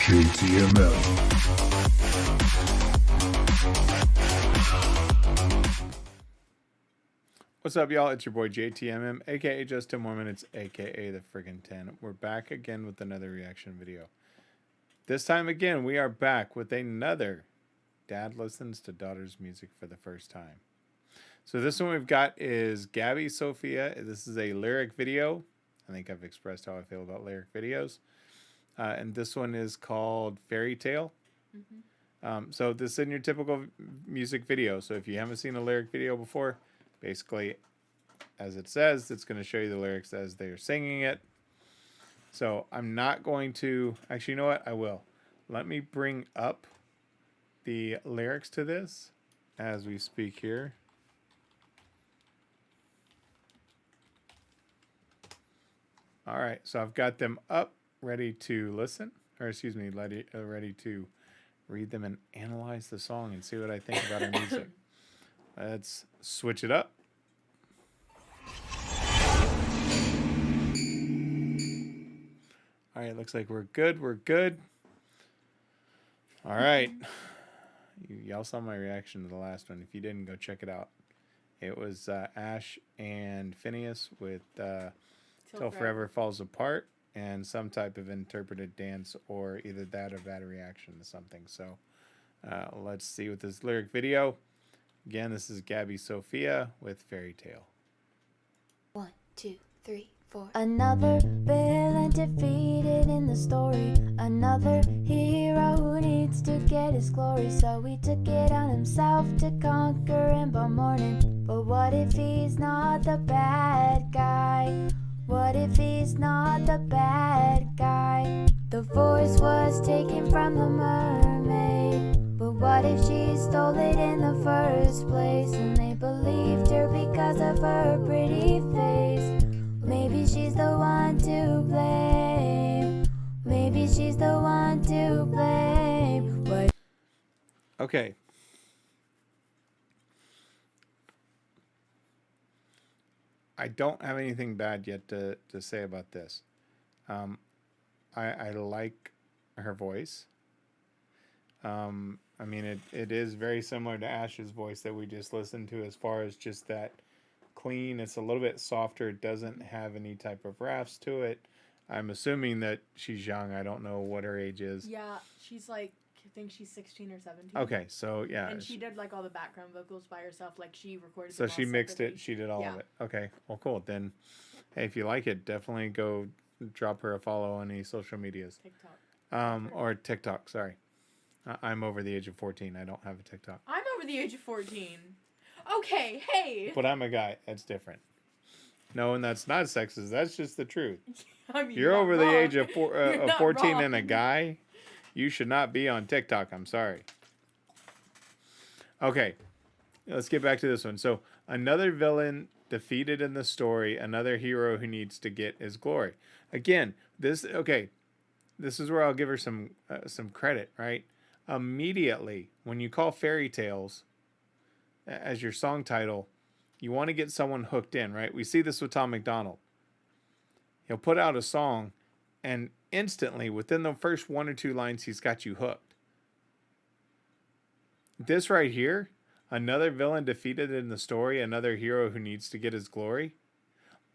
JTMM. What's up, y'all? It's your boy JTMM, aka Just 10 More Minutes, aka the friggin' 10. We're back again with another reaction video. This time again, we are back with another Dad Listens to Daughter's Music for the First Time. So this one we've got is Gabby Sophia. This is a lyric video. I think I've expressed how I feel about lyric videos. And this one is called Fairy Tale. So this is in your typical music video. So if you haven't seen a lyric video before, basically, as it says, it's going to show you the lyrics as they are singing it. So I'm not going to... Actually, you know what? I will. Let me bring up the lyrics to this as we speak here. All right, so I've got them up, ready to listen, or excuse me, ready to read them and analyze the song and see what I think about our music. Let's switch it up. All right, looks like we're good. We're good. All right. Y'all saw my reaction to the last one. If you didn't, go check it out. It was Ash and Phineas with... Till Forever Falls Apart, and some type of interpreted dance, or either that or that reaction to something. So let's see with this lyric video. Again, this is Gabby Sophia with Fairy Tale. 1, 2, 3, 4. Another villain defeated in the story. Another hero who needs to get his glory. So he took it on himself to conquer him by morning. But what if he's not the bad guy? What if he's not the bad guy? The voice was taken from the mermaid. But what if she stole it in the first place? And they believed her because of her pretty face. Maybe she's the one to blame. Maybe she's the one to blame. What? Okay. I don't have anything bad yet to say about this. I like her voice. I mean, it is very similar to Ash's voice that we just listened to, as far as just that clean. It's a little bit softer. It doesn't have any type of rasps to it. I'm assuming that she's young. I don't know what her age is. Yeah, she's like, I think she's 16 or 17. Okay, so yeah. And she did like all the background vocals by herself. Like she recorded. So she mixed it. She did all Yeah. of it. Okay, well, cool. Then, hey, if you like it, definitely go drop her a follow on any social medias. TikTok. Or TikTok. Sorry, I'm over the age of 14. I don't have a TikTok. I'm over the age of 14. Okay, hey. But I'm a guy. That's different. No, and that's not sexist. That's just the truth. I mean, You're over wrong. the age of 14 wrong. and a guy. You should not be on TikTok. I'm sorry. Okay, let's get back to this one. So, another villain defeated in the story, another hero who needs to get his glory. Again, this is where I'll give her some credit, right? Immediately, when you call fairy tales as your song title, you want to get someone hooked in, right? We see this with Tom McDonald. He'll put out a song, and instantly, within the first 1 or 2 lines, he's got you hooked. This right here, another villain defeated in the story, another hero who needs to get his glory,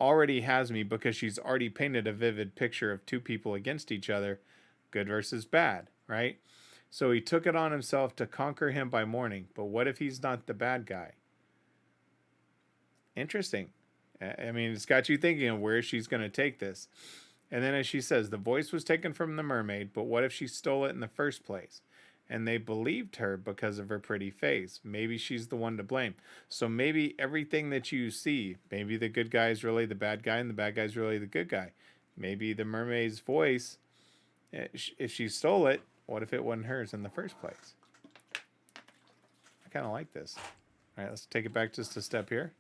already has me, because she's already painted a vivid picture of 2 people against each other, good versus bad, right? So he took it on himself to conquer him by morning, but what if he's not the bad guy? Interesting. I mean, it's got you thinking of where she's going to take this. And then as she says, the voice was taken from the mermaid, but what if she stole it in the first place? And they believed her because of her pretty face. Maybe she's the one to blame. So maybe everything that you see, maybe the good guy is really the bad guy and the bad guy is really the good guy. Maybe the mermaid's voice, if she stole it, what if it wasn't hers in the first place? I kind of like this. All right, let's take it back just a step here.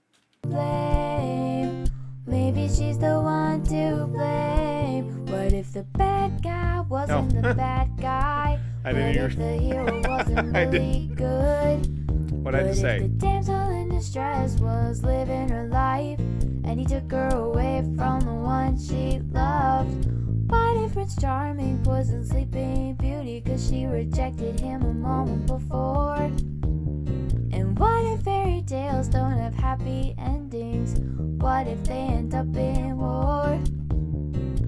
Blame. Maybe she's the one to blame. What if the bad guy wasn't the bad guy? I didn't hear. What if the hero wasn't really good? What'd I just say? The damsel in distress was living her life, and he took her away from the one she loved. What if her Prince Charming poisoned Sleeping Beauty 'cause she rejected him a moment before? And what if fairy tales don't have happy endings? What if they end up in war?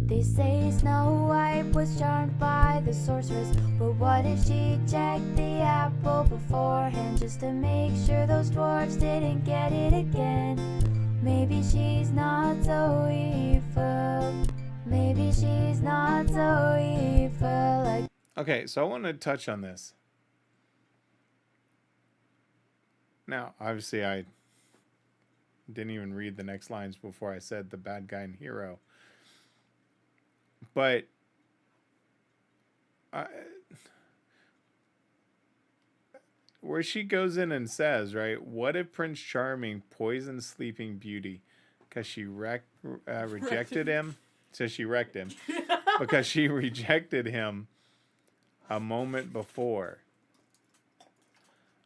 They say Snow White was charmed by the sorceress, but what if she checked the apple beforehand just to make sure those dwarves didn't get it again? Maybe she's not so evil. Maybe she's not so evil like... Okay, so I want to touch on this. Now, obviously, I didn't even read the next lines before I said the bad guy and hero. But where she goes in and says, right, what if Prince Charming poisoned Sleeping Beauty because she rejected him? Says she wrecked him because she rejected him a moment before.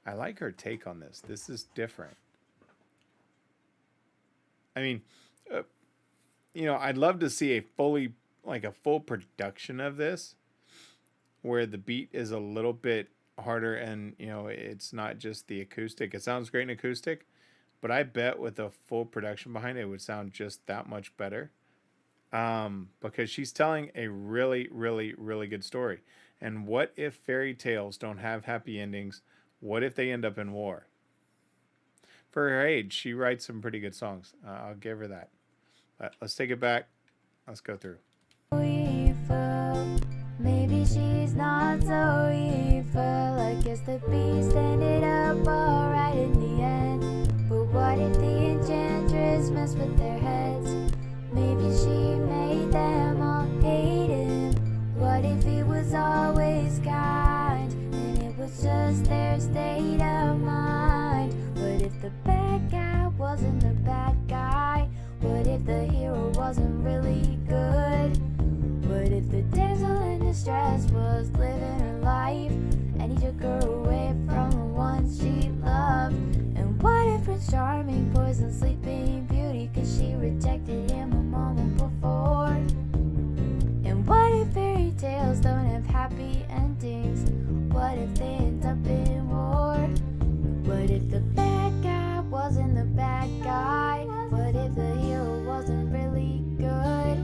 I like her take on this. This is different. I mean, you know, I'd love to see a full production of this where the beat is a little bit harder and, you know, it's not just the acoustic. It sounds great in acoustic, but I bet with a full production behind it, it would sound just that much better. Because she's telling a really, really, really good story. And what if fairy tales don't have happy endings? What if they end up in war? For her age, she writes some pretty good songs. I'll give her that. But let's take it back. Let's go through. Evil. Maybe she's not so evil. I guess the beast ended up alright in the end. But what if the enchantress messed with their heads? Maybe she made them all hate him. What if he was always kind and it was just their state of mind? What if the bad guy wasn't the bad guy? What if the hero wasn't really good? What if the damsel in distress was living her life and he took her away from the one she loved? And what if Prince Charming poisoned Sleeping Beauty 'cause she rejected him a moment before? And what if fairy tales don't have happy endings? What if they end up in war? What if the bad guy wasn't the bad guy? What if the hero wasn't really good?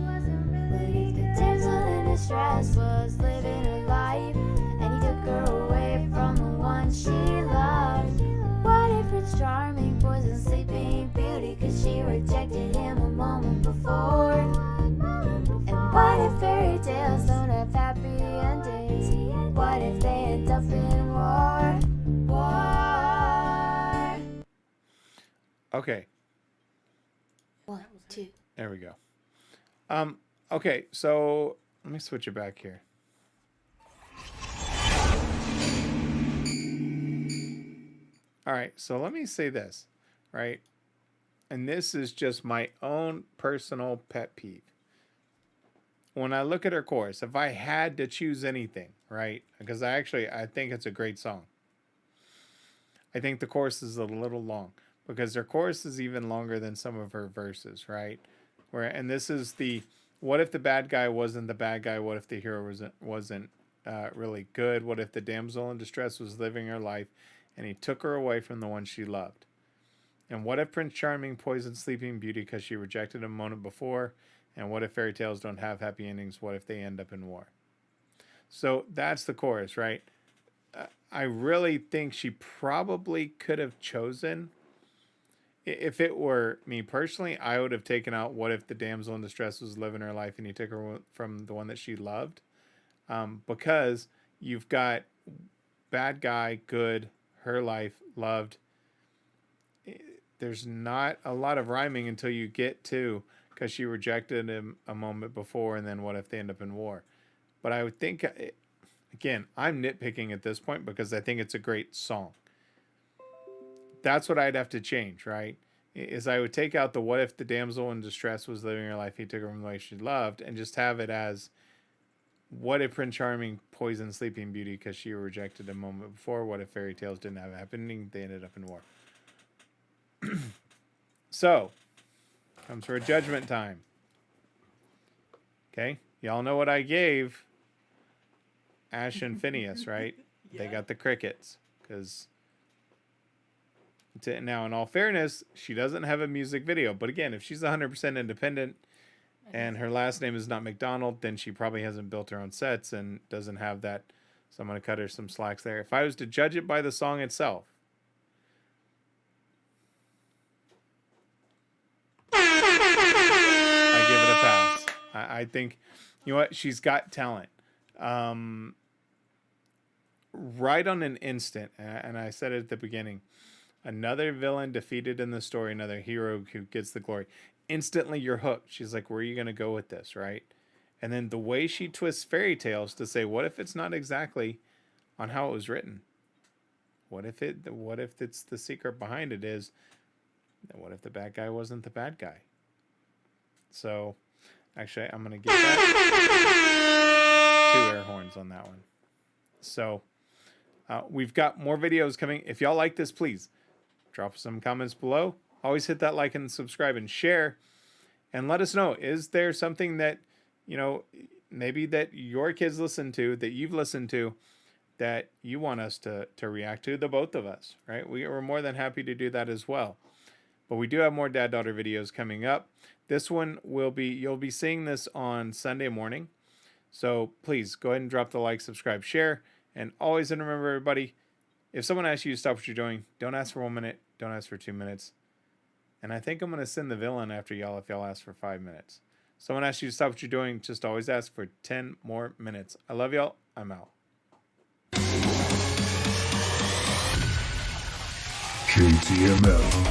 What if the damsel in distress was living her life and he took her away from the one she loved? What if Prince Charming poisoned Sleeping Beauty 'cause she rejected him a moment before? And what if fairy tales don't have happy endings? What if they end up in war? War. Okay. 1, 2. There we go. Okay, so let me switch it back here. All right, so let me say this, right? And this is just my own personal pet peeve. When I look at her chorus, if I had to choose anything, right? Because I think it's a great song. I think the chorus is a little long because her chorus is even longer than some of her verses, right? And this is the, what if the bad guy wasn't the bad guy? What if the hero wasn't really good? What if the damsel in distress was living her life and he took her away from the one she loved? And what if Prince Charming poisoned Sleeping Beauty because she rejected him a moment before? And what if fairy tales don't have happy endings? What if they end up in war? So that's the chorus, right? I really think she probably could have chosen, if it were me personally, I would have taken out what if the damsel in distress was living her life and he took her from the one that she loved. Because you've got bad guy, good, her life, loved. There's not a lot of rhyming until you get to because she rejected him a moment before and then what if they end up in war. But I would think, again, I'm nitpicking at this point because I think it's a great song. That's what I'd have to change, right? Is I would take out the what if the damsel in distress was living her life, he took her from the way she loved, and just have it as what if Prince Charming poisoned Sleeping Beauty because she rejected him a moment before? What if fairy tales didn't have a happy ending? They ended up in war. So, comes for a judgment time. Okay? Y'all know what I gave Ash and Phineas, right? They got the crickets. Because now, in all fairness, she doesn't have a music video. But again, if she's 100% independent and her last name is not McDonald, then she probably hasn't built her own sets and doesn't have that. So I'm going to cut her some slacks there. If I was to judge it by the song itself, I give it a pass. I think, you know what? She's got talent. Right on an instant, and I said it at the beginning, another villain defeated in the story, another hero who gets the glory. Instantly, you're hooked. She's like, where are you going to go with this, right? And then the way she twists fairy tales to say, what if it's not exactly on how it was written? What if it's the secret behind it is, what if the bad guy wasn't the bad guy? So, actually, I'm going to give that 2 air horns on that one. So, we've got more videos coming. If y'all like this, please drop some comments below. Always hit that like and subscribe and share. And let us know, is there something that, you know, maybe that your kids listen to, that you've listened to, that you want us to react to, the both of us, right? We're more than happy to do that as well. But we do have more dad-daughter videos coming up. This one will be, you'll be seeing this on Sunday morning. So please go ahead and drop the like, subscribe, share. And always remember, everybody, if someone asks you to stop what you're doing, don't ask for 1 minute, don't ask for 2 minutes. And I think I'm going to send the villain after y'all if y'all ask for 5 minutes. Someone asks you to stop what you're doing, just always ask for 10 more minutes. I love y'all. I'm out. JTMM.